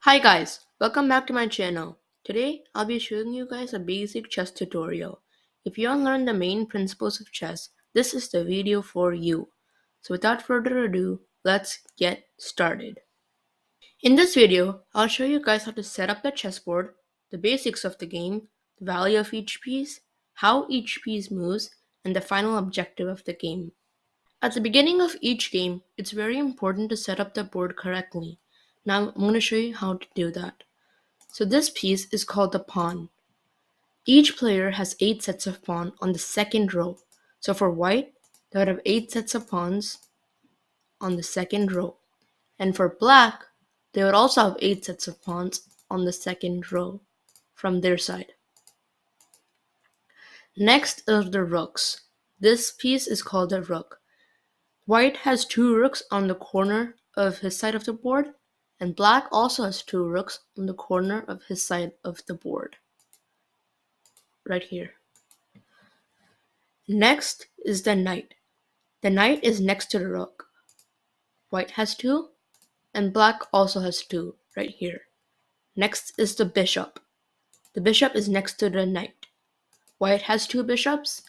Hi guys, welcome back to my channel. Today I'll be showing you guys a basic chess tutorial. If you want to learn the main principles of chess, this is the video for you. So without further ado, let's get started. In this video, I'll show you guys how to set up the chessboard, the basics of the game, the value of each piece, how each piece moves, and the final objective of the game. At the beginning of each game, it's very important to set up the board correctly. Now I'm going to show you how to do that. So this piece is called the pawn. Each player has 8 sets of pawn on the second row. So for white, they would have 8 sets of pawns on the second row. And for black, they would also have 8 sets of pawns on the second row from their side. Next are the rooks. This piece is called a rook. White has 2 rooks on the corner of his side of the board, and black also has 2 rooks on the corner of his side of the board. Right here. Next is the knight. The knight is next to the rook. White has 2, and black also has 2 right here. Next is the bishop. The bishop is next to the knight. White has 2 bishops,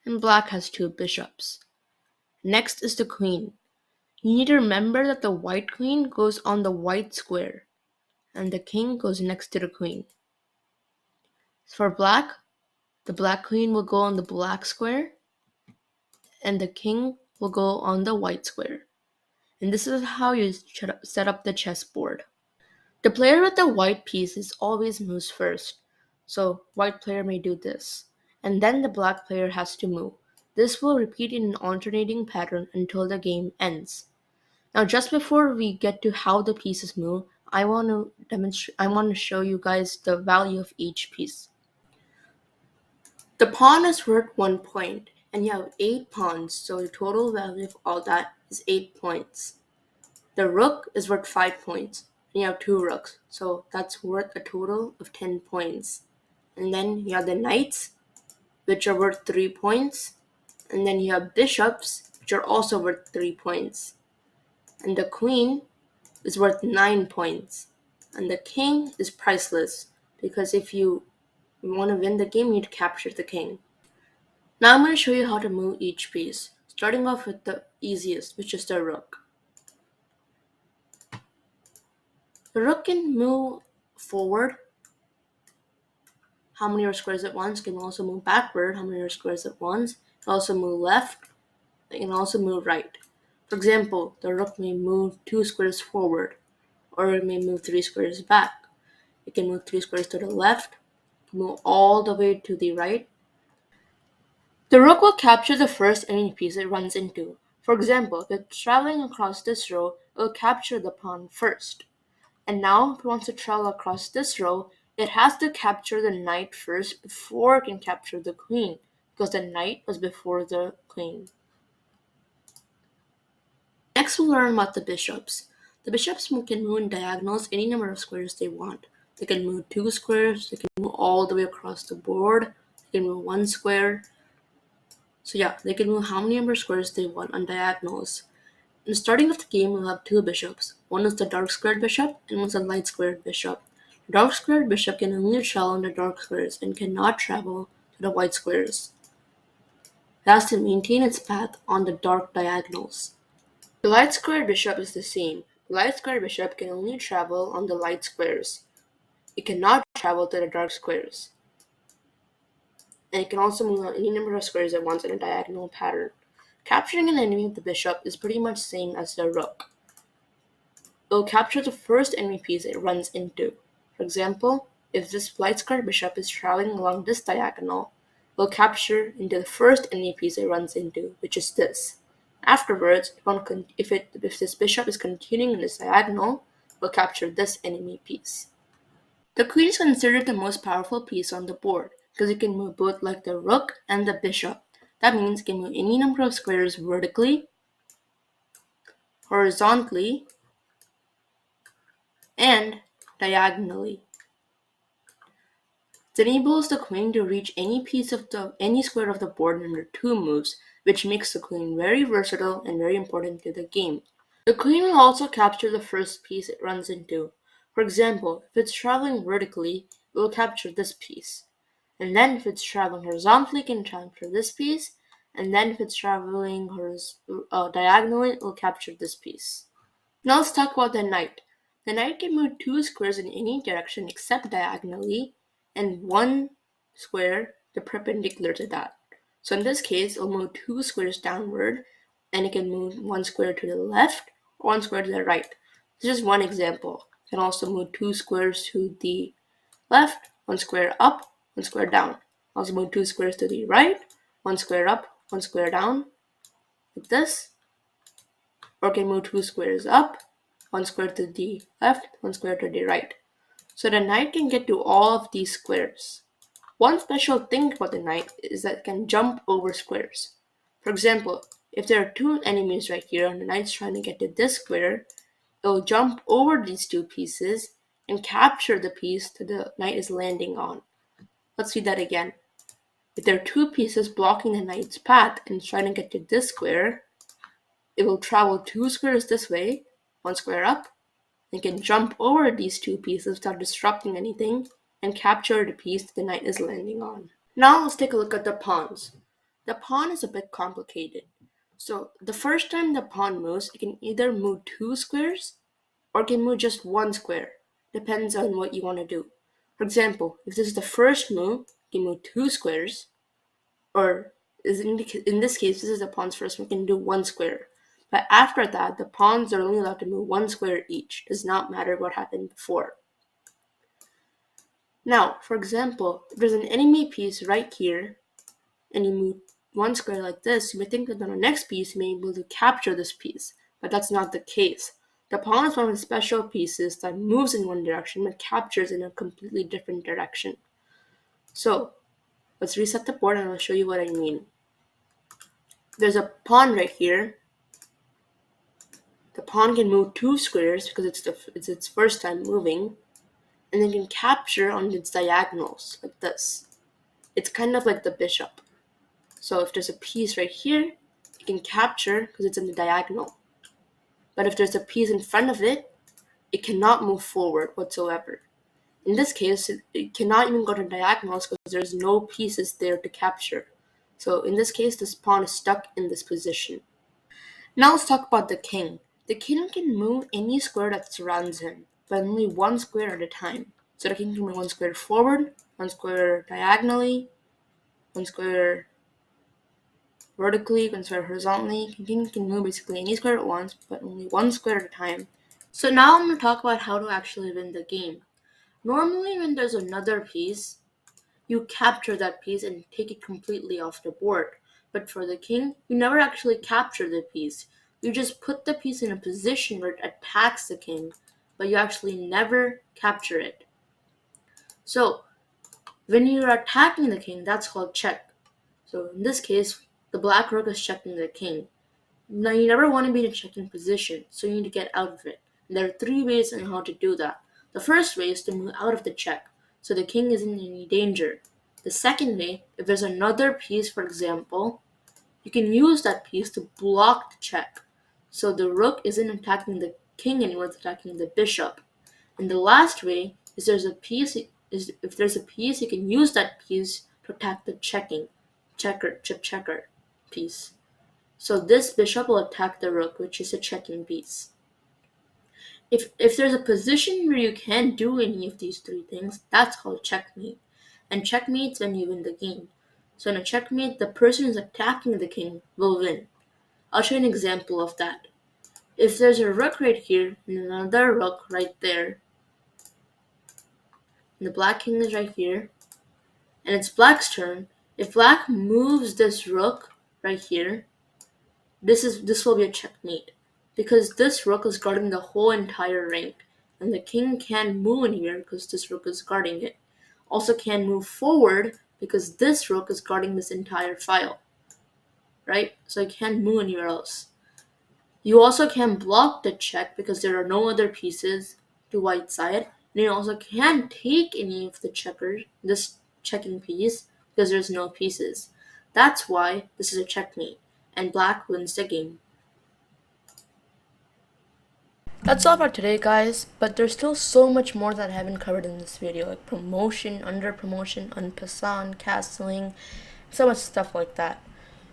and black has 2 bishops. Next is the queen. You need to remember that the white queen goes on the white square, and the king goes next to the queen. For black, the black queen will go on the black square, and the king will go on the white square. And this is how you set up the chessboard. The player with the white pieces always moves first, so white player may do this, and then the black player has to move. This will repeat in an alternating pattern until the game ends. Now just before we get to how the pieces move, I want to show you guys the value of each piece. The pawn is worth 1 point, and you have 8 pawns, so the total value of all that is 8 points. The rook is worth 5 points, and you have 2 rooks, so that's worth a total of 10 points. And then you have the knights, which are worth 3 points, and then you have bishops, which are also worth 3 points. And the queen is worth 9 points, and the king is priceless, because if you want to win the game, you need to capture the king. Now I'm going to show you how to move each piece, starting off with the easiest, which is the rook. The rook can move forward how many squares at once, can also move backward how many squares at once, can also move left, it can also move right. For example, the rook may move 2 squares forward, or it may move 3 squares back. It can move 3 squares to the left, move all the way to the right. The rook will capture the first enemy piece it runs into. For example, if it's traveling across this row, it will capture the pawn first. And now, if it wants to travel across this row, it has to capture the knight first before it can capture the queen, because the knight was before the queen. Next, we'll learn about the bishops. The bishops can move in diagonals any number of squares they want. They can move 2 squares, they can move all the way across the board, they can move 1 square. So yeah, they can move how many number of squares they want on diagonals. In the starting of the game, we'll have 2 bishops. One is the dark squared bishop, and one is the light squared bishop. The dark squared bishop can only travel on the dark squares and cannot travel to the white squares. It has to maintain its path on the dark diagonals. The light squared bishop is the same. The light squared bishop can only travel on the light squares. It cannot travel to the dark squares. And it can also move on any number of squares at once in a diagonal pattern. Capturing an enemy with the bishop is pretty much the same as the rook. It will capture the first enemy piece it runs into. For example, if this light squared bishop is traveling along this diagonal, it will capture into the first enemy piece it runs into, which is this. Afterwards, if this bishop is continuing in this diagonal, it will capture this enemy piece. The queen is considered the most powerful piece on the board because it can move both like the rook and the bishop. That means it can move any number of squares vertically, horizontally, and diagonally. It enables the queen to reach any square of the board in under 2 moves, which makes the queen very versatile and very important to the game. The queen will also capture the first piece it runs into. For example, if it's traveling vertically, it will capture this piece. And then if it's traveling horizontally, it can capture this piece. And then if it's traveling diagonally, it will capture this piece. Now let's talk about the knight. The knight can move 2 squares in any direction except diagonally, and 1 square the perpendicular to that. So in this case, it'll move 2 squares downward, and it can move 1 square to the left or 1 square to the right. This is one example. It can also move 2 squares to the left, 1 square up, 1 square down. Also move 2 squares to the right, 1 square up, 1 square down, like this. Or can move 2 squares up, 1 square to the left, 1 square to the right. So the knight can get to all of these squares. One special thing about the knight is that it can jump over squares. For example, if there are 2 enemies right here and the knight's trying to get to this square, it will jump over these 2 pieces and capture the piece that the knight is landing on. Let's see that again. If there are 2 pieces blocking the knight's path and trying to get to this square, it will travel 2 squares this way, 1 square up, and can jump over these 2 pieces without disrupting anything and capture the piece the knight is landing on. Now let's take a look at the pawns. The pawn is a bit complicated. So the first time the pawn moves, it can either move 2 squares or it can move just 1 square. Depends on what you want to do. For example, if this is the first move, you can move 2 squares, or in this case, this is the pawn's first move, you can do 1 square. But after that, the pawns are only allowed to move 1 square each. Does not matter what happened before. Now, for example, if there's an enemy piece right here, and you move 1 square like this, you may think that on the next piece you may be able to capture this piece, but that's not the case. The pawn is one of the special pieces that moves in one direction but captures in a completely different direction. So, let's reset the board and I'll show you what I mean. There's a pawn right here. The pawn can move 2 squares because it's its first time moving, and then can capture on its diagonals like this. It's kind of like the bishop. So if there's a piece right here, it can capture because it's in the diagonal. But if there's a piece in front of it, it cannot move forward whatsoever. In this case, it cannot even go to diagonals because there's no pieces there to capture. So in this case, this pawn is stuck in this position. Now let's talk about the king. The king can move any square that surrounds him, but only 1 square at a time. So the king can move 1 square forward, 1 square diagonally, 1 square vertically, 1 square horizontally. The king can move basically any square at once, but only 1 square at a time. So now I'm going to talk about how to actually win the game. Normally when there's another piece, you capture that piece and take it completely off the board. But for the king, you never actually capture the piece. You just put the piece in a position where it attacks the king, but you actually never capture it. So, when you're attacking the king, that's called check. So in this case, the black rook is checking the king. Now you never want to be in a checking position, so you need to get out of it. And there are 3 ways on how to do that. The first way is to move out of the check, so the king isn't in any danger. The second way, if there's another piece, for example, you can use that piece to block the check. So the rook isn't attacking the king anymore, it's attacking the bishop. And the last way is if there's a piece, you can use that piece to attack the checker piece. So this bishop will attack the rook, which is a checking piece. If there's a position where you can't do any of these 3 things, that's called checkmate. And checkmate's when you win the game. So in a checkmate, the person who's attacking the king will win. I'll show you an example of that. If there's a rook right here and another rook right there, and the black king is right here, and it's black's turn, if black moves this rook right here, this will be a checkmate, because this rook is guarding the whole entire rank, and the king can't move anywhere because this rook is guarding it. Also can't move forward because this rook is guarding this entire file, right? So it can't move anywhere else. You also can't block the check because there are no other pieces to white side, and you also can't take any of the checkers, this checking piece, because there's no pieces. That's why this is a checkmate, and black wins the game. That's all for today, guys, but there's still so much more that I haven't covered in this video, like promotion, under promotion, unpassant, castling, so much stuff like that.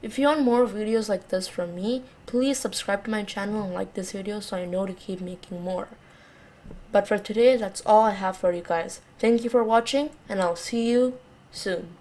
If you want more videos like this from me, please subscribe to my channel and like this video so I know to keep making more. But for today, that's all I have for you guys. Thank you for watching, and I'll see you soon.